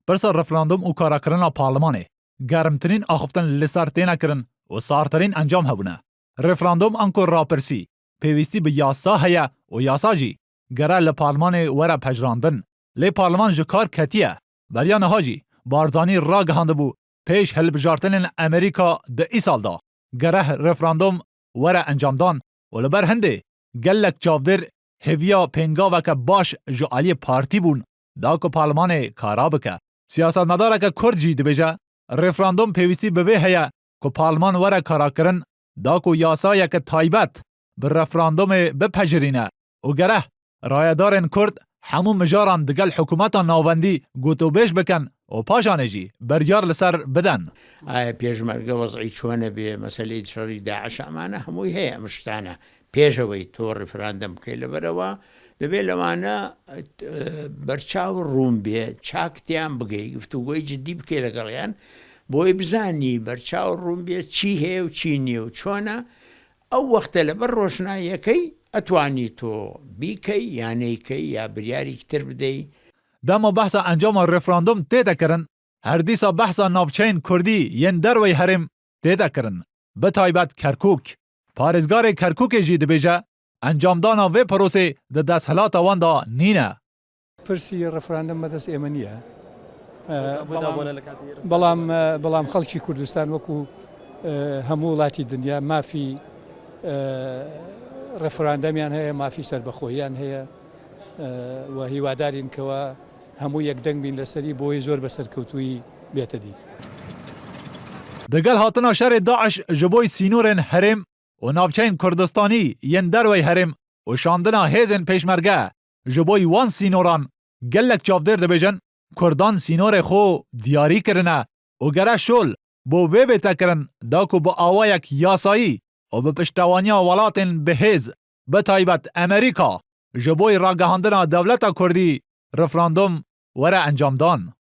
پرسا رفراندوم و کاراکرنا پارلمانه گرمترین آخفتن لسر تینا کرن و سارترین انجام هبونه. رفراندوم انکو راپرسی پیوستی به یاسا هیا و یاسا جی گره لپارلمان وره پجراندن لی پارلمان جکار کتیه بریا نهاجی بارزانی را گهانده بو پیش هلبجارتن امریکا ده ای سال دا گره رفراندوم وره انجام دان و لبر هنده گلک چاودر هویا پنگا وکه باش جوالی پارتی بون دا که پارلمان کارا بکه. سیاست مداره که کرد جی دبیجه رفراندوم پیوستی بوه هیا که پارلمان وره کارا کرن دا که یاسایه که تایبت به رفراندوم بپجرینه و گره رایدارن کرد همون مجاران دگل حکومتا ناوندی گوتو بیش بکن و پاشانه جی بریار لسر بدن. پیشمرگه وضعی چونه به مسئله شری داعش امانه هموی هیا مشتانه پیشوی تو رفراندوم که لبروا دبی لمانه برچاو روم بیه چاکتیان بگی گفتگوی جدی بکی لگلیان بوی بزانی برچاو روم بیه چی هی و چی نیو چونه او وقت لبر روشنایی کی اتوانی تو بی کی یعنی کی یا بریاری کتر بدهی. دما بحثا انجام رفراندوم تیتا کرن هر دیسا بحثا نافچین کردی ین دروی هرم تیتا کرن بتایبت کرکوک پارزگار کرکوک جی دبیجه انجام دانا و پروسه ده دست حلاتا واندا نینه. پرسی رفراندوم مدس ایمانیه بلام خلچی کردستان وکو همولاتی دنیا ما فی رفراندومیان هەیە مافی سەربەخۆییان هەیە و هیوادارین کەوا هەموو یەکدەنگ بین لەسەری بۆی زۆر بەسەرکەوتووی بێتە دی. دەگەل هاتنا شەرێ داعش ji بۆی سینۆرên herêm û navçeyên Kurdistanî yên derwey herêm û şandina hêzên pêşmerge ji boî wan sînoran gelek çavdêr dibêjin Kurdan sînorê xwe diyarî kirine û gere şol bo vê bêtekirin da ku bi awayek yasayî û bi piştewaniya welatên bihêz bitaybet Amerîka ji boî ragihandina dewleta Kurdî referandum were encam dan.